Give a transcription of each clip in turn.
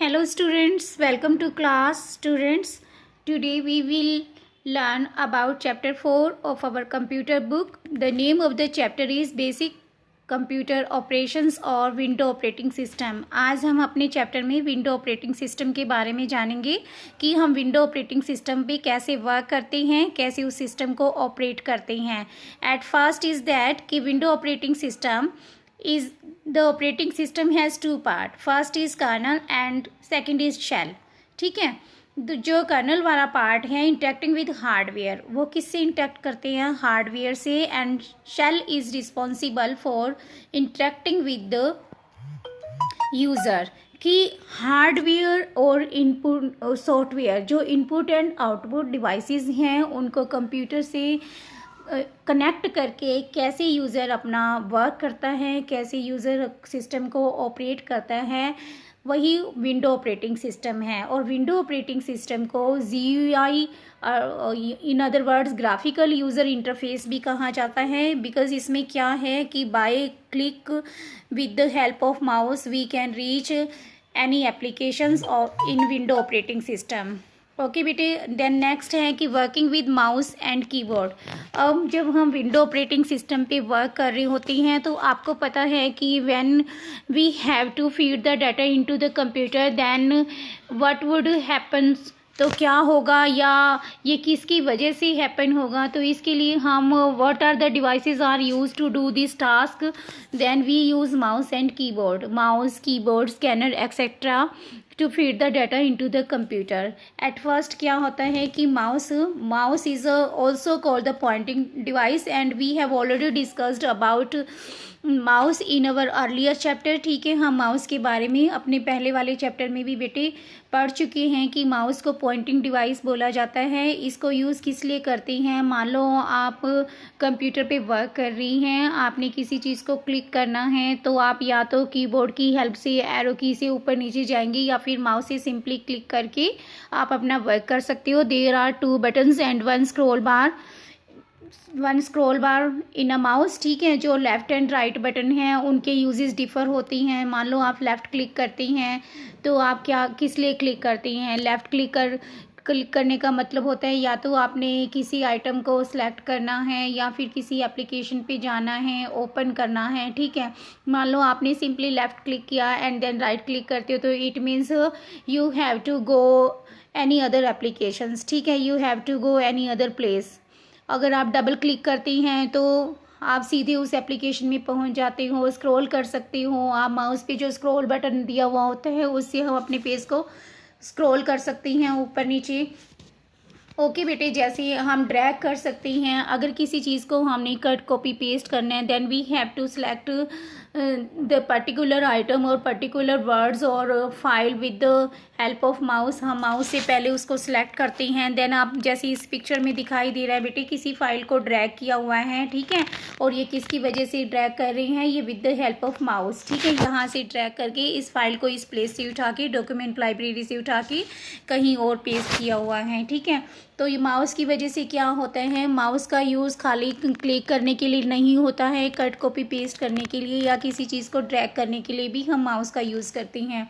Hello students, welcome to class students. Today we will learn about chapter 4 of our computer book. The name of the chapter is Basic computer operations और window operating system. आज हम अपने chapter में window operating system के बारे में जानेंगे कि हम विंडो ऑपरेटिंग सिस्टम पे कैसे वर्क करते हैं, कैसे उस सिस्टम को ऑपरेट करते हैं। एट फर्स्ट इज़ दैट कि window operating system is the operating system has two part. First is kernel and second is shell. ठीक है, तो जो कर्नल वाला पार्ट है इंटरेक्टिंग विद हार्डवेयर, वो किससे इंटरेक्ट करते हैं? हार्डवेयर से। And shell is responsible for interacting with the user कि हार्डवेयर और इनपुट सॉफ्टवेयर जो इनपुट एंड आउटपुट डिवाइसेस हैं उनको कंप्यूटर से कनेक्ट करके कैसे यूज़र अपना वर्क करता है, कैसे यूज़र सिस्टम को ऑपरेट करता है, वही विंडो ऑपरेटिंग सिस्टम है। और विंडो ऑपरेटिंग सिस्टम को GUI in other words graphical user interface भी कहा जाता है, बिकॉज इसमें क्या है कि by click with the help of mouse we can reach any applications और in window operating system. Okay बेटे, देन नेक्स्ट है कि working with mouse and keyboard. अब जब हम विंडो ऑपरेटिंग सिस्टम पे वर्क कर रही होती हैं तो आपको पता है कि when we have to feed the data into the computer then what would happens, तो क्या होगा या ये किसकी वजह से हैपन होगा। तो इसके लिए हम what are the devices are use to do this task, then we use mouse and keyboard, mouse keyboard scanner etcetera to feed the data into the computer. At first क्या होता है कि mouse is also called the pointing device and we have already discussed about mouse in our earlier chapter. ठीक है, हम mouse के बारे में अपने पहले वाले चैप्टर में भी बेटे पढ़ चुके हैं कि माउस को पॉइंटिंग डिवाइस बोला जाता है। इसको यूज़ किस लिए करते हैं? मान लो आप कंप्यूटर पे वर्क कर रही हैं, आपने किसी चीज़ को क्लिक करना है तो आप या तो कीबोर्ड की हेल्प से एरो की से ऊपर नीचे जाएंगी या फिर माउस से सिंपली क्लिक करके आप अपना वर्क कर सकते हो। There are 2 buttons and 1 scroll bar in a mouse. ठीक है, जो लेफ्ट एंड राइट बटन हैं उनके यूजेस डिफ़र होती हैं। मान लो आप लेफ़्ट क्लिक करती हैं तो आप क्या किस लिए क्लिक करती हैं? लेफ़्ट क्लिक करने का मतलब होता है या तो आपने किसी आइटम को सिलेक्ट करना है या फिर किसी एप्लीकेशन पे जाना है, ओपन करना है। ठीक है, मान लो आपने सिंपली लेफ़्ट क्लिक किया एंड देन राइट क्लिक करते हो तो it means you have to go any other applications. ठीक है, you have to go any other place. अगर आप डबल क्लिक करती हैं तो आप सीधे उस एप्लीकेशन में पहुंच जाते हो, स्क्रॉल कर सकते हो। आप माउस पे जो स्क्रॉल बटन दिया हुआ होता है उससे हम अपने पेज को स्क्रॉल कर सकती हैं ऊपर नीचे। ओके बेटे, जैसे हम ड्रैग कर सकती हैं। अगर किसी चीज़ को हमने कट कॉपी पेस्ट करना है then we have to select the particular item और पर्टिकुलर वर्ड्स और file with the help of mouse. हम माउस से पहले उसको सिलेक्ट करते हैं। देन आप जैसे इस पिक्चर में दिखाई दे रहा है बेटे, किसी फाइल को ड्रैग किया हुआ है। ठीक है, और ये किसकी वजह से ड्रैग कर रही हैं? ये with the help of mouse. ठीक है, यहाँ से ड्रैग करके इस फाइल को इस प्लेस से उठा के, डॉक्यूमेंट लाइब्रेरी से उठा के कहीं और पेस्ट किया हुआ है। ठीक है, तो ये माउस की वजह से क्या होता है, माउस का यूज़ खाली क्लिक करने के लिए नहीं होता है, कट कॉपी पेस्ट करने के लिए या किसी चीज़ को ड्रैग करने के लिए भी हम माउस का यूज़ करते हैं।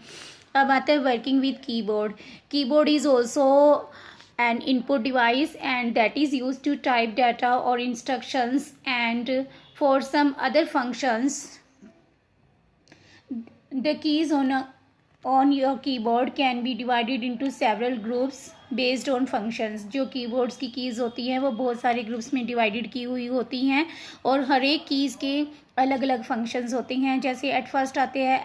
अब आता है working with keyboard. Keyboard is also an input device and that is used to type data or instructions and for some other functions. The keys on your keyboard can be divided into several groups based on functions. जो keyboards की keys होती हैं वो बहुत सारे groups में divided की हुई होती हैं और हर एक कीज़ के अलग अलग फंक्शंस होते हैं। जैसे एट फर्स्ट आते हैं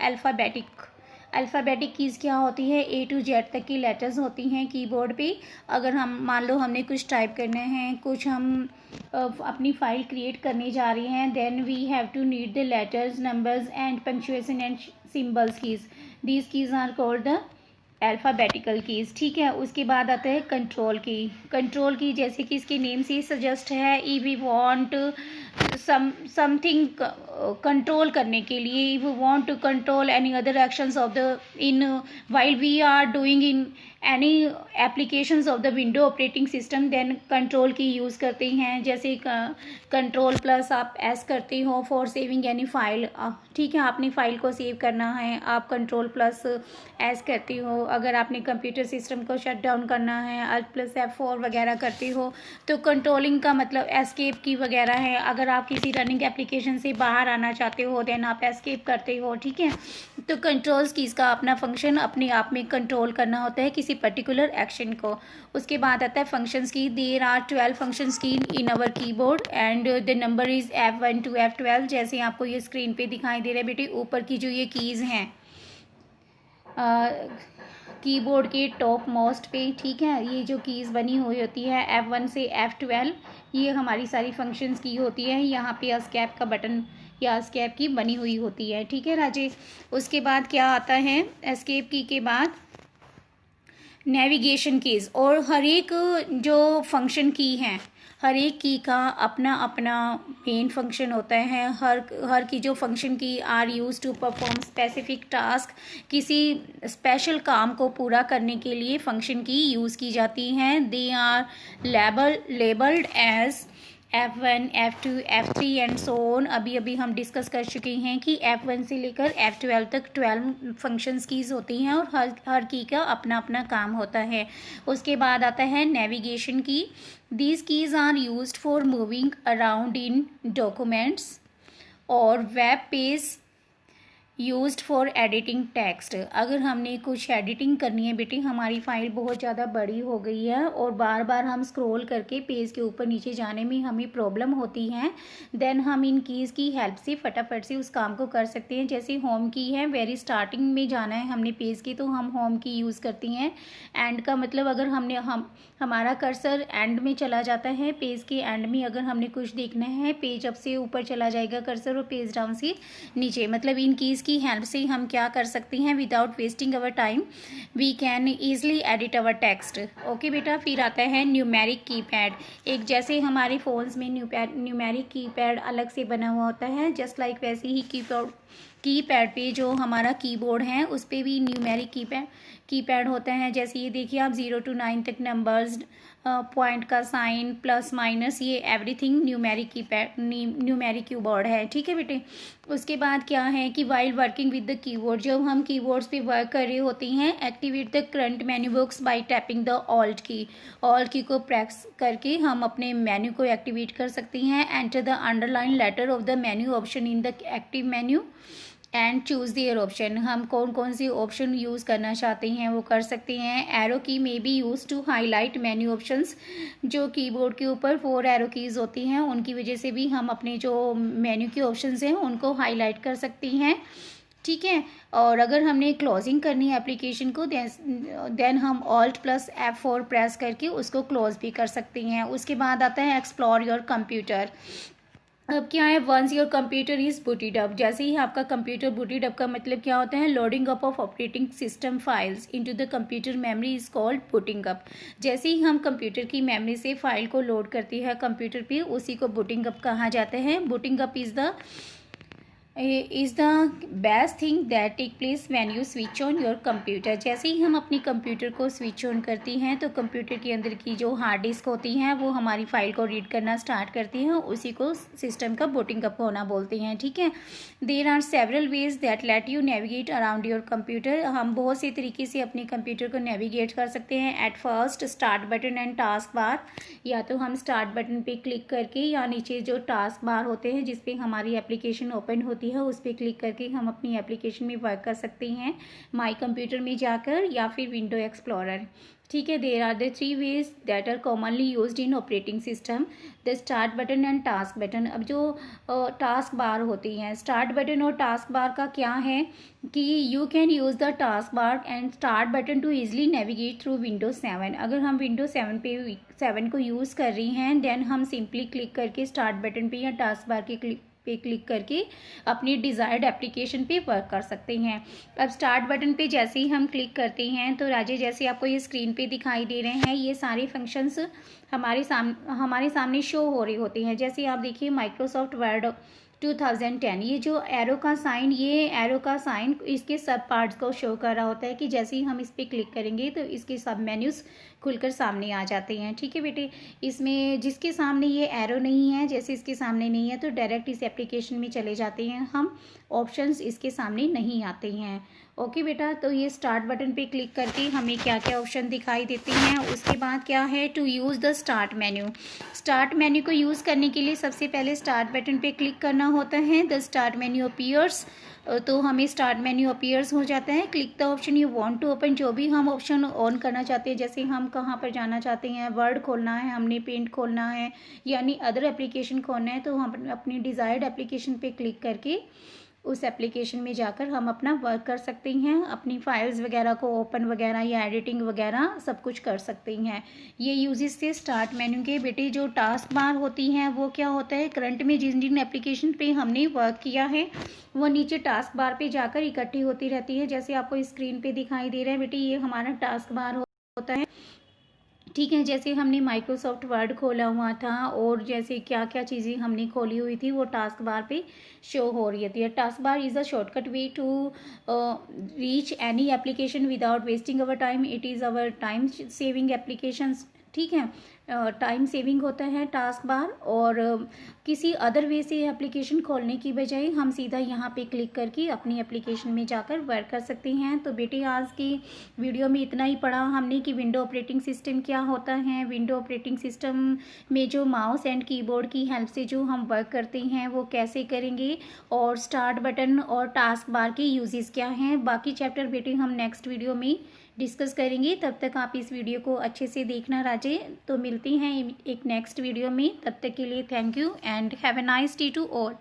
अल्फ़ाबेटिक कीज़ क्या होती है? A to Z तक की लेटर्स होती हैं कीबोर्ड पे। अगर हम मान लो हमने कुछ टाइप करना है, कुछ हम अपनी फाइल क्रिएट करने जा रही हैं, then we have to need the letters, numbers and punctuation and symbols keys. These keys are called the alphabetical keys. ठीक है, उसके बाद आता है कंट्रोल की जैसे कि इसके नेम से सजेस्ट है, ई वी वॉन्ट समथिंग कंट्रोल करने के लिए, we want to control any other actions of the in while we are doing in any applications of the window operating system, then control key use करते हैं। जैसे control plus आप S करते हो for saving any file, ठीक है, आपने file को सेव करना है, आप कंट्रोल प्लस एस करते हो। अगर आपने कंप्यूटर सिस्टम को शट डाउन करना है, अल्ट प्लस F4 वगैरह करते हो। तो कंट्रोलिंग का मतलब एस्केप की वगैरह है। अगर आप किसी रनिंग एप्लीकेशन से बाहर आना चाहते हो देन आप एस्केप करते हो, ठीक है। तो कंट्रोल्स कीज़ का अपना फंक्शन अपने आप में कंट्रोल करना होता है किसी पर्टिकुलर एक्शन को। उसके बाद आता है फंक्शंस की। There are 12 functions key in our keyboard and the number is F1 to F12। जैसे आपको ये स्क्रीन पे दिखाई दे रहा है बेटे, ऊपर की जो ये कीज़ हैं कीबोर्ड के टॉप मोस्ट पे, ठीक है, ये जो कीज़ बनी हुई होती है F1 से F12, ये हमारी सारी फंक्शंस की होती है। यहाँ पे एस्केप का बटन या एस्केप की बनी हुई होती है, ठीक है राजेश। उसके बाद क्या आता है, एस्केप की के बाद नेविगेशन कीज़। और हर एक जो फंक्शन की हैं, हर एक की का अपना अपना मेन फंक्शन होता है। हर की जो function key are use to perform specific task, किसी स्पेशल काम को पूरा करने के लिए फंक्शन की यूज़ की जाती हैं। They are labelled as F1, F2, F3 and so on. अभी हम डिस्कस कर चुके हैं कि F1 से लेकर F12 तक 12 फंक्शंस कीज़ होती हैं और हर की का अपना अपना काम होता है। उसके बाद आता है नेविगेशन की। These keys are used for moving around in documents और web page, used for editing text. अगर हमने कुछ एडिटिंग करनी है बेटी, हमारी फाइल बहुत ज़्यादा बड़ी हो गई है और बार बार हम स्क्रॉल करके पेज के ऊपर नीचे जाने में हमें प्रॉब्लम होती है, देन हम इन कीज़ की हेल्प से फटाफट से उस काम को कर सकते हैं। जैसे होम की है, वेरी स्टार्टिंग में जाना है हमने पेज की, तो हम होम की यूज़ करती हैं। एंड का मतलब अगर हमारा कर्सर एंड में चला जाता है, पेज के एंड में अगर हमने कुछ देखना है, पेज अप से ऊपर चला जाएगा कर्सर और पेज डाउन से नीचे। मतलब इन कीज़ की हेल्प से हम क्या कर सकते हैं, without wasting our time we can easily edit our text. Okay बेटा। फिर आता है न्यूमेरिक कीपैड। एक जैसे हमारे फ़ोन्स में न्यूमेरिक कीपैड अलग से बना हुआ होता है, जस्ट लाइक वैसे ही कीपैड पे जो हमारा कीबोर्ड है उस पर भी न्यूमेरिक कीपैड होता है। जैसे ये देखिए आप 0 to 9 तक नंबर्स, पॉइंट का साइन, प्लस माइनस, ये एवरीथिंग न्यूमेरिक कीबोर्ड है, ठीक है बेटे। उसके बाद क्या है कि while working with the keyboard, जब हम कीबोर्ड्स पे वर्क कर रहे होते हैं, activate the current menu box bye tapping the alt की को प्रेस करके हम अपने मेन्यू को एक्टिवेट कर सकते हैं। Enter the underline letter of the menu option in the active menu and choose their option. हम कौन कौन से ऑप्शन यूज़ करना चाहते हैं वो कर सकते हैं। एरो की में be use to highlight menu options, जो कीबोर्ड के ऊपर 4 एरो कीज़ होती हैं उनकी वजह से भी हम अपने जो मेन्यू के ऑप्शंस हैं उनको हाईलाइट कर सकती हैं, ठीक है। और अगर हमने क्लोजिंग करनी है एप्लीकेशन को, देन हम ऑल्ट प्लस F4 प्रेस करके उसको क्लोज भी कर सकते हैं। उसके बाद आता है एक्सप्लोर योर कंप्यूटर। अब क्या है, once your computer is booted up. जैसे ही आपका कंप्यूटर बूटेड अप का मतलब क्या होता है, loading up of operating system files into the computer memory is called booting up. जैसे ही हम कंप्यूटर की मेमोरी से फाइल को लोड करती है कंप्यूटर पे, उसी को बूटिंग अप कहा जाता है। Booting up is the best thing that take place when you switch on your computer. जैसे ही हम अपनी कंप्यूटर को स्विच ऑन करती हैं तो कंप्यूटर के अंदर की जो हार्ड डिस्क होती हैं वो हमारी फाइल को रीड करना स्टार्ट करती हैं, उसी को सिस्टम का बूटिंग अप होना बोलते हैं, ठीक है। There are several ways that let you navigate around your computer. हम बहुत से तरीके से अपने कंप्यूटर को नेविगेट कर सकते हैं। At first start button and task bar, या तो हम स्टार्ट बटन पे क्लिक करके या नीचे जो टास्क बार होते हैं जिसपे हमारी एप्लीकेशन ओपन होती है उस पर क्लिक करके हम अपनी एप्लीकेशन में वर्क कर सकते हैं, माई कंप्यूटर में जाकर या फिर विंडो एक्सप्लोरर, ठीक है। There are the 3 ways that are commonly used in operating system, the start button and task button. अब जो टास्क बार होती हैं, स्टार्ट बटन और टास्क बार का क्या है कि you can use the task bar and start button to easily navigate through window 7। अगर हम विंडो 7 को यूज़ कर रही हैं, देन हम सिंपली क्लिक करके स्टार्ट बटन पे या टास्क बार के क्लिक करके अपनी डिज़ायर्ड एप्लीकेशन पे वर्क कर सकते हैं। अब स्टार्ट बटन पे जैसे ही हम क्लिक करते हैं तो राजे जैसे आपको ये स्क्रीन पे दिखाई दे रहे हैं, ये सारे फंक्शंस हमारे सामने शो हो रहे होते हैं। जैसे आप देखिए माइक्रोसॉफ्ट वर्ड 2010। ये जो एरो का साइन, ये एरो का साइन इसके सब पार्ट्स को शो कर रहा होता है कि जैसे ही हम इस पर क्लिक करेंगे तो इसके सब मेन्यूज़ खुलकर सामने आ जाते हैं। ठीक है बेटे, इसमें जिसके सामने ये एरो नहीं है, जैसे इसके सामने नहीं है तो डायरेक्ट इस एप्लीकेशन में चले जाते हैं हम, ऑप्शंस इसके सामने नहीं आते हैं। ओके बेटा, तो ये स्टार्ट बटन पे क्लिक करके हमें क्या क्या ऑप्शन दिखाई देते हैं। उसके बाद क्या है, to use the start menu. Start menu को यूज़ करने के लिए सबसे पहले स्टार्ट बटन पे क्लिक करना होता है। द स्टार्ट मेन्यू अपीयर्स, तो हमें स्टार्ट मेन्यू अपीयर्स हो जाता है। Click the option you want to open, जो भी हम ऑप्शन ऑन करना चाहते हैं, जैसे हम कहाँ पर जाना चाहते हैं, वर्ड खोलना है, हमने पेंट खोलना है, यानी अदर एप्लीकेशन खोलना है, तो हम अपनी डिज़ायर्ड एप्लीकेशन पे क्लिक करके उस एप्लीकेशन में जाकर हम अपना वर्क कर सकते हैं, अपनी फाइल्स वगैरह को ओपन वगैरह या एडिटिंग वगैरह सब कुछ कर सकते हैं। ये यूजेस थे स्टार्ट मेन्यू के। बेटे जो टास्क बार होती हैं वो क्या होता है, करंट में जिन जिन एप्लीकेशन पे हमने वर्क किया है वो नीचे टास्क बार पे जाकर इकट्ठी होती रहती है। जैसे आपको स्क्रीन पे दिखाई दे रहा है बेटे, ये हमारा टास्क बार होता है। ठीक है, जैसे हमने माइक्रोसॉफ्ट वर्ड खोला हुआ था और जैसे क्या क्या चीज़ें हमने खोली हुई थी वो टास्क बार पे शो हो रही थी। Task bar is a shortcut way to reach any application without wasting our time. It is our time saving applications. ठीक है, टाइम सेविंग होता है टास्क बार, और किसी अदर वे से एप्लीकेशन खोलने की बजाय हम सीधा यहाँ पे क्लिक करके अपनी एप्लीकेशन में जाकर वर्क कर सकते हैं। तो बेटे आज की वीडियो में इतना ही पढ़ा हमने कि विंडो ऑपरेटिंग सिस्टम क्या होता है, विंडो ऑपरेटिंग सिस्टम में जो माउस एंड कीबोर्ड की हेल्प से जो हम वर्क करते हैं वो कैसे करेंगे, और स्टार्ट बटन और टास्क बार के यूजेस क्या हैं। बाकी चैप्टर बेटे हम नेक्स्ट वीडियो में डिस्कस करेंगे। तब तक आप इस वीडियो को अच्छे से देखना राजे। तो मिलते हैं एक नेक्स्ट वीडियो में, तब तक के लिए thank you and have a nice day to all.